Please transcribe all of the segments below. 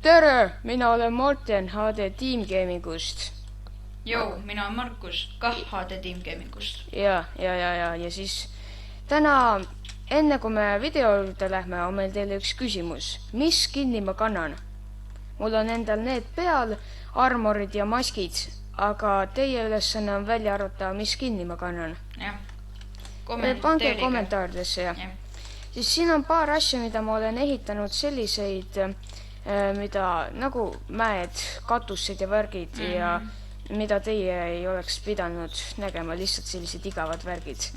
Tere, mina olen Martin HD Team Gamingust. Joo, mina olen Markus, kah HD Team Gamingust. Ja siis täna, enne kui me video juurde lähme, on meil teile üks küsimus. Mis skinni ma kannan? Mul on endal need peal, armorid ja maskid, aga teie ülesanne on välja arvata, mis skinni ma kannan. Jah. Pange kommentaaridesse, jah. Siis siin on paar asja, mida ma olen ehitanud selliseid, mida nagu mäed, katused ja värgid ja mida teie ei oleks pidanud nägema, lihtsalt sellised igavad värgid.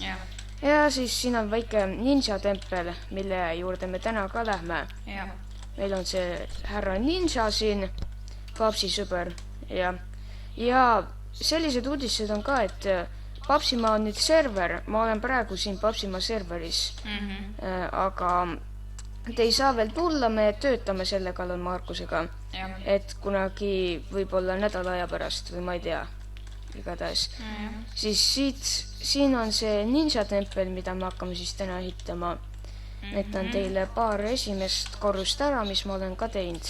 Ja siis siin on väike ninja tempel, mille juurde me täna ka lähme. Meil on see härra ninja siin, Papsi sõber. Ja sellised uudised on ka, et Papsimaa on nüüd server, ma olen praegu siin Papsimaa serveris, aga te ei saa veel tulla, me töötame selle kallal Markusega, et kunagi võib-olla nädala aja pärast või ma ei tea, igatahes. Siis siin on see ninja tempel, mida me hakkame siis täna ehitama. Näitan teile paar esimest korrust ära, mis ma olen ka teinud.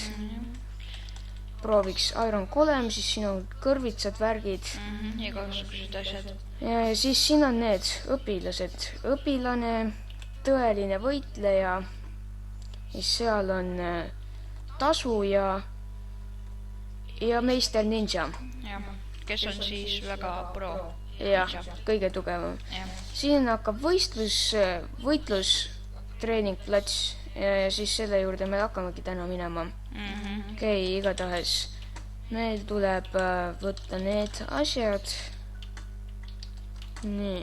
Prooviks Iron Golem, siis siin on kõrvitsad värgid. Igasugused asjad. Ja siis siin on need õpilased. Õpilane, tõeline võitleja. Ja seal on tasu ja meister ninja. Kes on siis väga pro. Ja, kõige tugevam. Siin hakkab võitlus, treeningplats ja siis selle juurde me hakkamegi täna minema. Okei, igatahes meil tuleb võtta need asjad. Nii.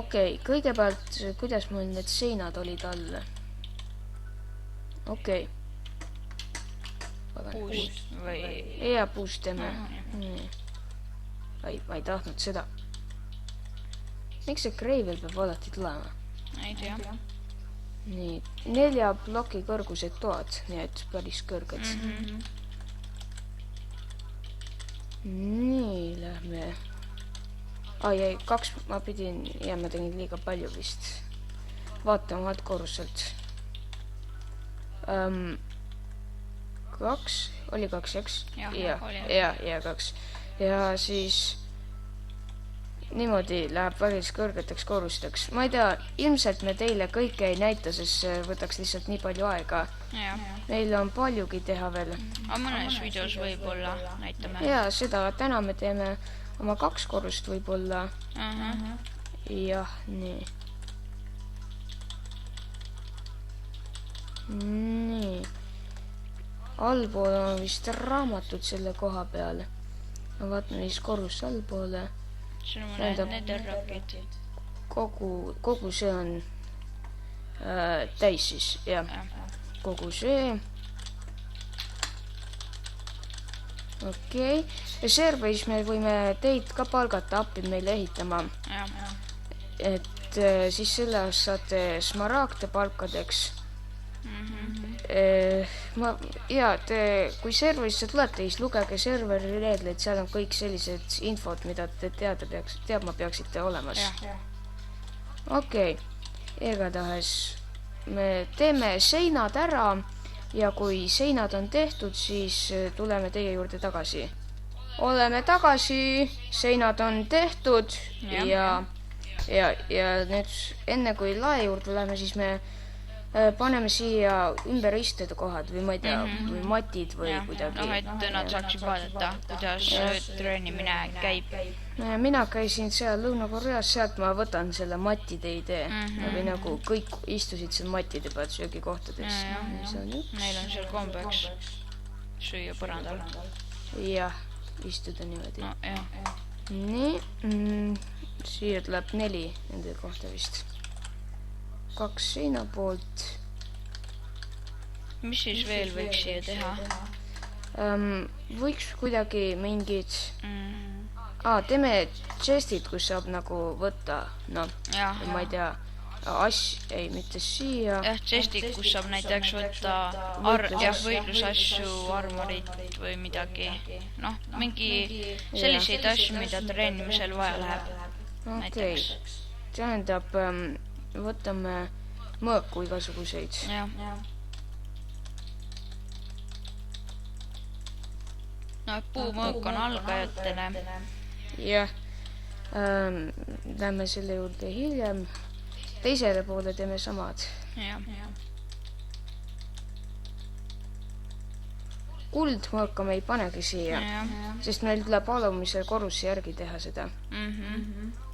Okei, kõigepealt, kuidas mul need seinad olid all? Okei. Puust või... Ja, puust teeme. Ma ei tahtnud seda. Miks see Gravel peab alati tulema? Ei tea. Nii, 4 ploki kõrgused toad, nii et päris kõrged. Nii, lähme. Ai, 2 ma pidin, ja ma tegin liiga palju vist. Vaatame alt korruselt. 2, oli 2, eks? Ja, 2. Ja siis niimoodi läheb päris kõrgeteks korrusteks. Ma ei tea, ilmselt me teile kõike ei näita, sest võtaks lihtsalt nii palju aega. Meil on paljugi teha veel. Aga mõnes videos võib-olla näitame. Ja, seda täna me teeme oma 2 korrust võib-olla. Jah, nii. Nii. Allpool on vist raamatud selle koha peal. Ma vaatan vist korrus allpoole. See on mõned netherrakid. Kogu see on täis siis, jah. Kogu see. Okei. Ja serveris me võime teid ka palgata appi meile ehitama. Et siis selle saate smaragde palkadeks. Ja, kui serverisse tulete, siis lugege serveri reegleid, seal on kõik sellised infod, mida te teadma peaksite olemas. Okei, igatahes me teeme seinad ära ja kui seinad on tehtud, siis tuleme teie juurde tagasi. Oleme tagasi, seinad on tehtud ja nüüd enne kui lae juurde tuleme, siis me paneme siia ümber istuda kohad või ma ei tea, või matid või kuidagi. Et nad saaksid vaadata, kuidas treenimine käib. Mina käisin seal Lõuna-Koreas, sealt ma võtan selle matide idee. Või nagu kõik istusid seal matide pealt söögikohtades. Neil on seal kombeks süüa põrandal. Jah, istuda niimoodi. Nii, siia tuleb 4 nende kohta vist. 2 seina poolt. Mis siis veel võiks siia teha? Võiks kuidagi mingid... teeme chestid, kus saab nagu võtta, ma ei tea, mitte siia. Jah, chestid, kus saab näiteks võtta võitlusasju, armorit või midagi. Mingi selliseid asju, mida treenimisel vaja läheb. Okei, tähendab... Võtame mõõku igasuguseid. no puumõõk on algajatele. Jah, lähme selle juurde hiljem. Teisele poole teeme samad. Jah. Kuldmõõka me ei panegi siia, sest meil tuleb alumise korruse järgi teha seda.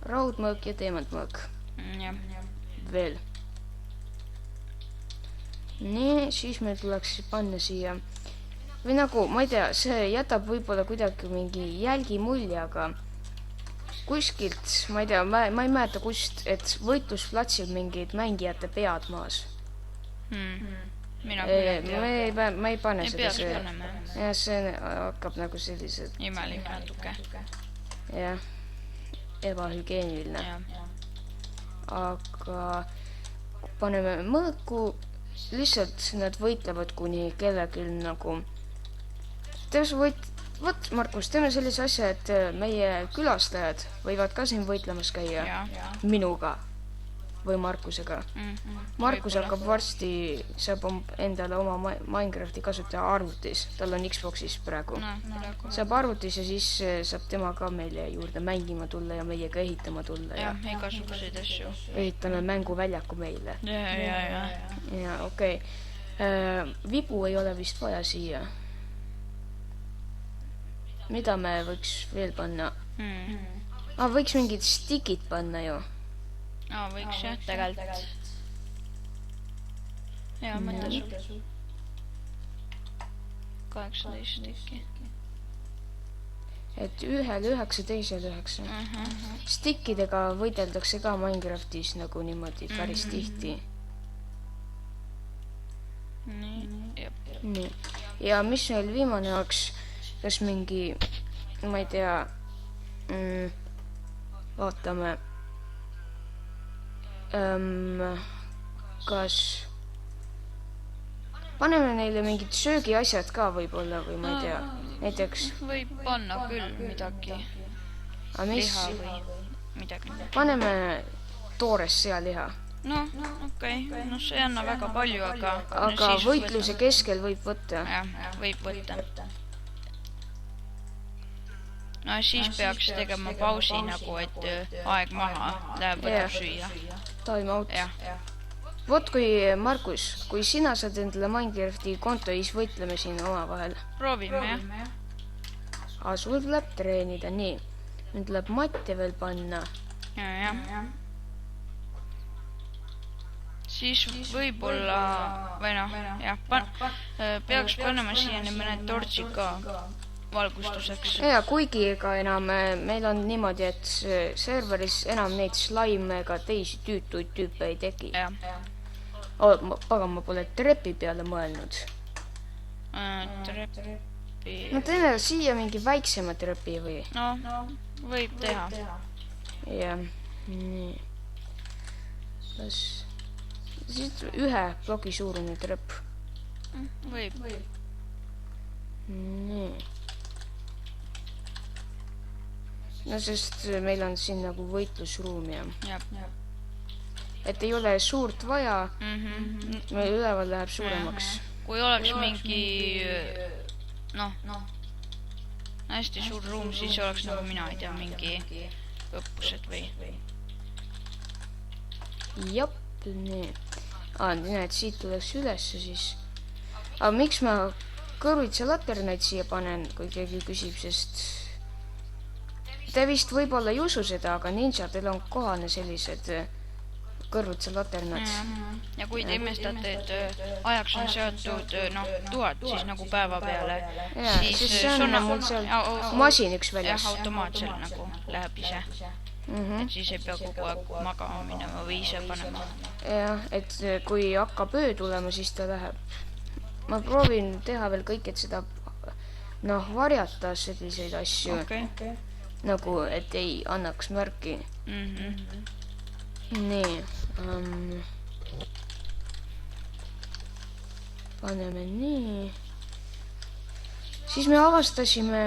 Raudmõõk ja teemantmõõk. Jah. Veel. Nii, siis meil tuleks panna siia. Või nagu, ma ei tea, see jätab võib-olla kuidagi mingi jälgimulje, aga kuskilt, ma ei tea, ma ei mäleta kust, et võitlusplatsil mingid mängijate pead maas. Mina küll ei tea. Ma ei pane Ei seda. peaks panema. Ja see hakkab nagu sellised. Imelik natuke. Jah, ebahügeeniline. Aga paneme mõõku, lihtsalt nad võitlevad kuni kellelgi nagu. Vot, Markus, teeme sellise asja, et meie külastajad võivad ka siin võitlemas käia minuga või Markusega. Markus hakkab varsti, saab endale oma Minecrafti kasutaja arvutis, tal on Xboxis praegu. Saab arvutis ja siis saab tema ka meile juurde mängima tulla ja meiega ehitama tulla. Jah, igasuguseid asju. Ehitame mänguväljaku meile. Ja, okei. Vibu ei ole vist vaja siia. Mida me võiks veel panna? Võiks mingid stikid panna ju. Võiks jah, tegelikult. Ja, mõnda sul. 18 stiki. Et ühel 9, teisel 9. Stikkidega võideldakse ka Minecraftis nagu niimoodi päris tihti. Nii. Ja mis meil viimane oleks, kas mingi, ma ei tea, vaatame, kas paneme neile mingid söögiasjad ka võib-olla või ma ei tea, näiteks võib panna küll midagi, liha või midagi. Paneme toores sealiha. No, okei, no see ei anna väga palju, aga võitluse keskel võib võtta. Jah, võib võtta. No siis peaks tegema pausi nagu, et aeg maha läheb võtab süüa. Time out. Vot kui, Markus, kui sina saad endale Minecrafti konto, siis võitleme siin oma vahel. Proovime, jah. Aga sul tuleb treenida, nii. Nüüd tuleb matte veel panna. Jah. Siis võib-olla, või noh, jah, peaks panema siia mõned tortsid ka valgustuseks. Ja kuigi ega enam meil on niimoodi, et serveris enam neid slaime ega teisi tüütuid tüüpe ei teki. Pagan, ma pole trepi peale mõelnud. Trepi... No teeme siia mingi väiksema trepi või? No, võib teha. Jah, nii. Siis ühe bloki suurune trepp. Võib. Nii. No sest meil on siin nagu võitlusruum ja. Et ei ole suurt vaja, meil üleval läheb suuremaks. Kui oleks mingi, hästi suur ruum, siis oleks nagu mina ei tea, mingi õppused või. Jop, nii. Näed, siit tuleks ülesse siis. Aga miks ma kõrvitsa laternaid siia panen, kui keegi küsib, sest te vist võib-olla ei usu seda, aga ninjadel on kohane sellised kõrvitsa laternad. Ja kui te imestate, et ajaks on seotud tuhat, siis nagu päeva peale, siis see on mul seal masin üks väljas. Jah, automaatselt nagu läheb ise. Et siis ei pea kogu aeg magama minema või ise panema. Jah, et kui hakkab öö tulema, siis ta läheb. Ma proovin teha veel kõik, et seda varjata selliseid asju. Nagu, et ei annaks märki. Nii. Paneme nii. Siis me avastasime,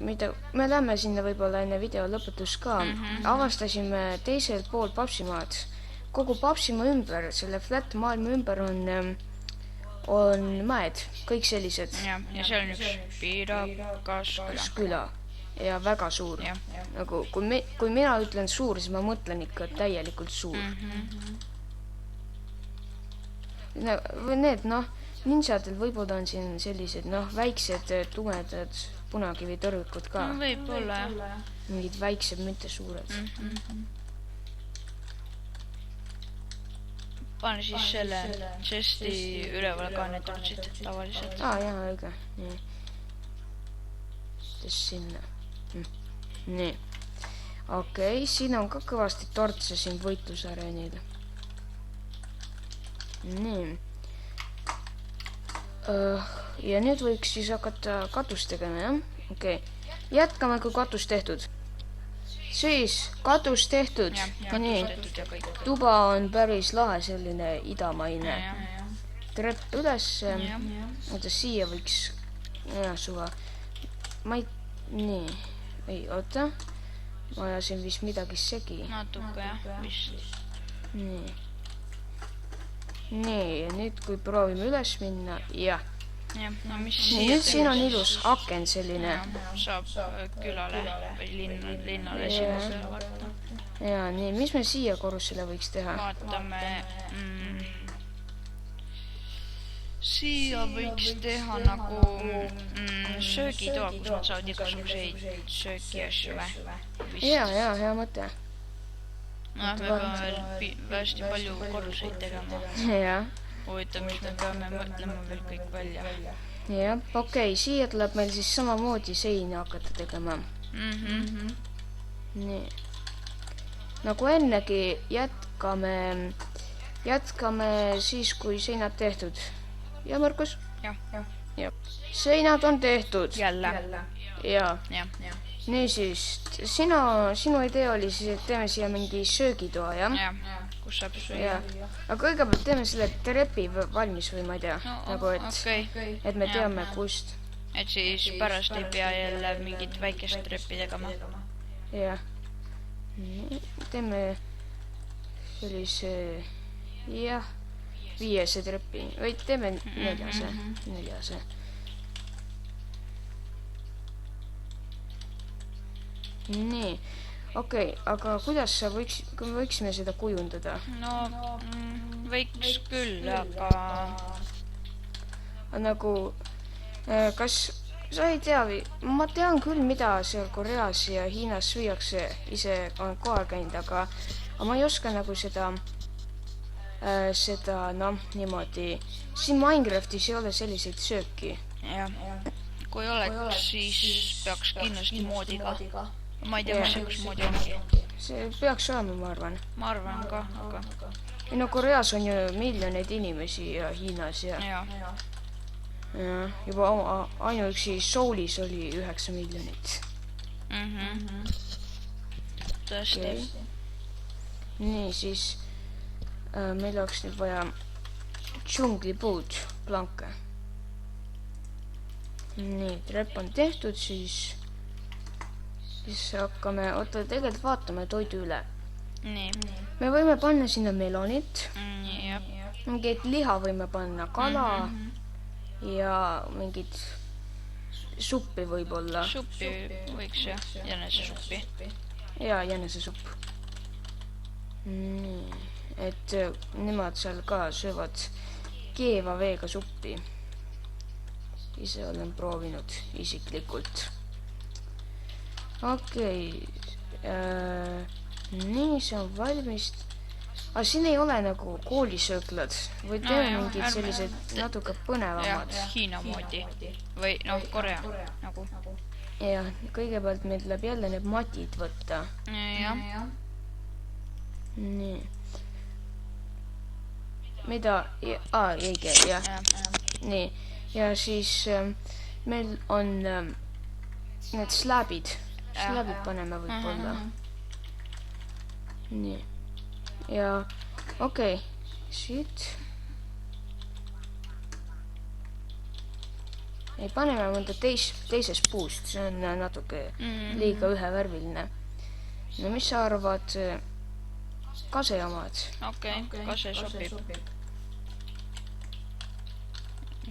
me lähme sinna võib-olla enne video lõpetus ka, avastasime teisel pool Papsimaad. Kogu Papsimaa ümber, selle flat maailma ümber on on mäed, kõik sellised. Ja seal on üks piirakas küla ja väga suur. Nagu kui mina ütlen suur, siis ma mõtlen ikka täielikult suur. Need, ninjadel võib-olla on siin sellised, väiksed, tumedad punakivitõrvikud ka. Võib-olla, Mingid väiksed, mitte suured. Pane siis selle chesti üleval ka need tortsid tavaliselt. Jaa, õige. Nii. Sinna. Nii. Okei, siin on ka kõvasti tortse siin võitlusareenil. Nii. Ja nüüd võiks siis hakata katust tegema, jah? Okei. Jätkame, kui katus tehtud. Siis katus tehtud. Nii. Tuba on päris lahe, selline idamaine. Trepp üles. Oota, siia võiks suva. Nii. Ei, oota. Ma ajasin vist midagi segi. Natuke, jah, vist. Nii. Nii, ja nüüd kui proovime üles minna, jah. No mis nüüd siin on ilus aken selline. Saab külale või linnale sinna vaata. Ja, nii, mis me siia korrusele võiks teha? Vaatame, siia võiks teha nagu söögitoa, kus nad saavad igasuguseid söögiasju või? Ja, hea mõte. Me peame veel hästi palju korruseid tegema. Jah. Huvitav, mis me peame mõtlema veel kõik välja. Jah, okei, siia tuleb meil siis samamoodi seina hakata tegema. Nii. Nagu ennegi jätkame siis, kui seinad tehtud. Ja, Markus? Jah. Seinad on tehtud. Jälle. Ja. Niisiis, sinu idee oli siis, et teeme siia mingi söögitoa, jah? Jah, kus saab süüa. Aga kõigepealt teeme selle trepi valmis või ma ei tea, nagu et me teame kust. Et siis pärast ei pea jälle mingit väikest treppi tegema. Jah. Teeme sellise, jah, 5 trepi, või teeme 4. Nii, okei, aga kuidas võiksime seda kujundada? No, võiks küll, aga... Nagu, kas sa ei tea või? Ma tean küll, mida seal Koreas ja Hiinas süüakse, ise olen kohal käinud, aga ma ei oska nagu seda, niimoodi. Siin Minecraftis ei ole selliseid sööki. Jah, kui oleks, siis peaks kindlasti moodiga. Ma ei tea, mis see kus moodi ongi. See peaks olema, ma arvan. Ma arvan ka, aga... No Koreas on ju miljoneid inimesi ja Hiinas ja... Juba ainuüksi Soulis oli 9 miljonit. Tõesti. Nii, siis meil oleks nüüd vaja džunglipuud, planke. Nii, trepp on tehtud, siis hakkame, tegelikult vaatame toidu üle. Nii. Me võime panna sinna melonit. Jah. Mingit liha võime panna, kala ja mingit suppi võib-olla. Suppi võiks jah, jänesesuppi. Ja jänesesupp. Nii, et nemad seal ka söövad keeva veega suppi. Ise olen proovinud isiklikult. Okei, nii see on valmis. Aga siin ei ole nagu koolisööklad või teeme mingid sellised natuke põnevamad. Jah, Hiina moodi või Korea nagu. Jah, kõigepealt meil tuleb jälle need matid võtta. Jah. Nii. Mida? Õige, jah. Nii, ja siis meil on need slabid. Slabid paneme võib-olla. Nii. Ja okei, siit. Ei, paneme mõnda teises puust, see on natuke liiga ühevärviline. No mis sa arvad kase omad? Okei, kase sobib.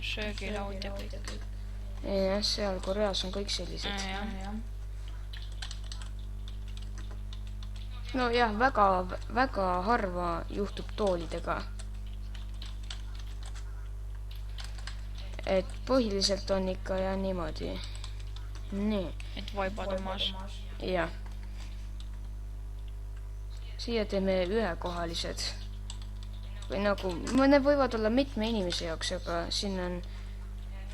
söögilaud ja kõik. Jah, seal Koreas on kõik sellised. No jah, väga harva juhtub toolidega. Et põhiliselt on ikka ja niimoodi. Nii. Et vaibad omas. Jah. Siia teeme ühekohalised. Või nagu, mõne võivad olla mitme inimese jaoks, aga siin on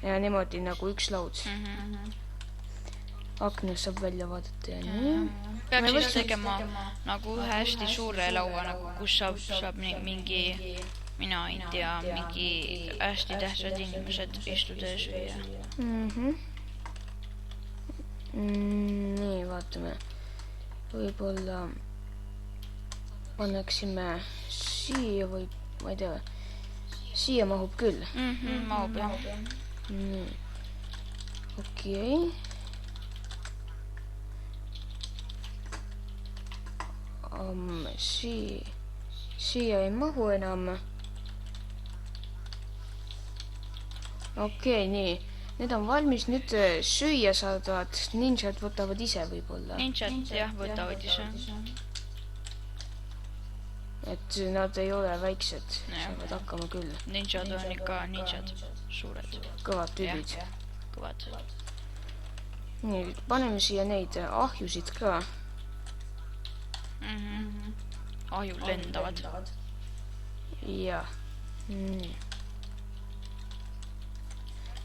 ja niimoodi nagu üks laud. Aknas saab välja vaadata ja nii. Peaks siis tegema nagu ühe hästi suure laua, nagu kus saab mingi, mina ei tea, mingi hästi tähtsad inimesed istuda ja süüa. Nii, vaatame. Võib-olla paneksime siia või, ma ei tea, siia mahub küll. Mahub jah. Nii. Okei. Siia ei mahu enam. Okei, nii. Need on valmis, nüüd süüa saadavad ninjad võtavad ise võib-olla. Ninjad jah, võtavad ise. Et nad ei ole väiksed, saavad hakkama küll. Ninjad on ikka ninjad, suured. Kõvad tüübid. Kõvad. Nii, paneme siia neid ahjusid ka. Ahjud lendavad. Jah. Nii.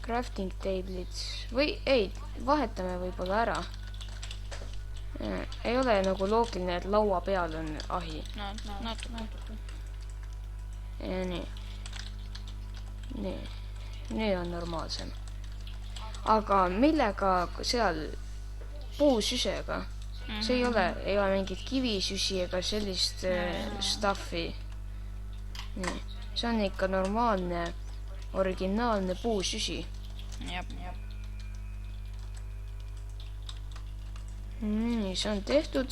Crafting table'id või ei, vahetame võib-olla ära. Ei ole nagu loogiline, et laua peal on ahi. Natuke. Ja nii. Nii on normaalsem. Aga millega seal puusüsega? See ei ole mingit kivisüsi ega sellist stuffi. Nii. See on ikka normaalne, originaalne puusüsi. Nii, see on tehtud.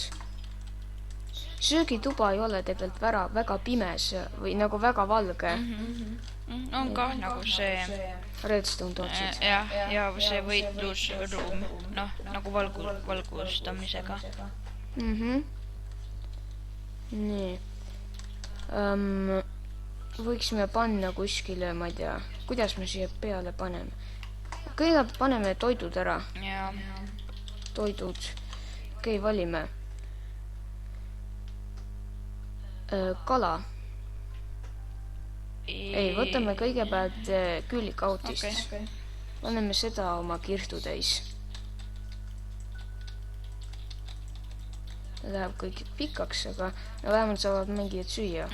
Söögituba ei ole tegelikult väga pimes või nagu väga valge. On ka nagu see Redstone tootsid. Ja see võitlusruum, nagu valgustamisega. Nii. Võiksime panna kuskile, ma ei tea, kuidas me siia peale paneme. Kõigepealt paneme toidud ära. Toidud. Okei, valime. Kala. Ei, võtame kõigepealt küülikautist. Paneme seda oma kirstu täis. Läheb kõik pikaks, aga vähemalt saavad mängijad süüa.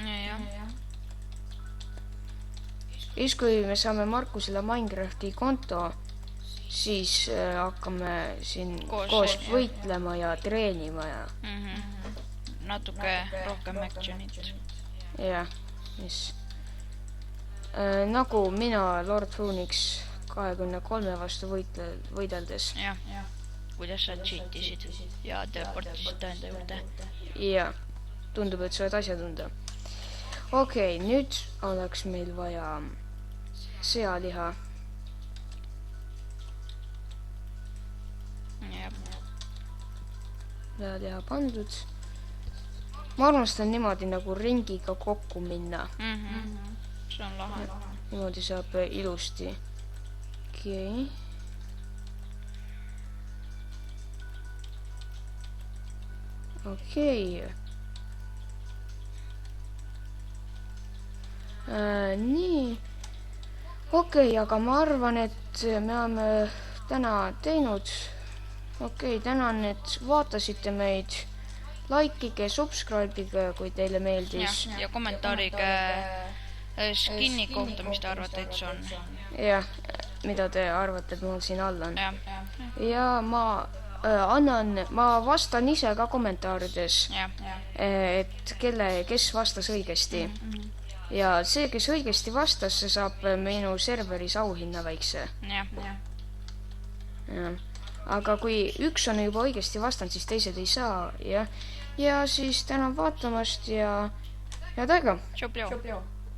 Siis kui me saame Markusele Minecrafti konto, siis hakkame siin koos võitlema ja treenima ja natuke rohkem actionit. Jah, mis nagu mina Lord Phoenix 23 vastu võideldes. Jah, kuidas sa cheatisid ja teleportisid enda juurde. Jah, tundub, et sa oled asjatunda. Okei, nüüd oleks meil vaja sealiha. Sealiha pandud. Ma armastan niimoodi nagu ringiga kokku minna. See on lahe. Niimoodi saab ilusti. Okei. Okei. Nii. Okei, aga ma arvan, et me oleme täna teinud. Okei, tänan, et vaatasite meid. Likeige, subscribe'ige, kui teile meeldis. Ja kommentaarige skinni kohta, mis te arvate, et see on. Jah, mida te arvate, et mul siin all on. Ja ma vastan ise ka kommentaarides, et kes vastas õigesti. Ja see, kes õigesti vastas, see saab minu serveris auhinna väikse. Aga kui üks on juba õigesti vastanud, siis teised ei saa. Ja siis tänan vaatamast ja head aega. Tšau.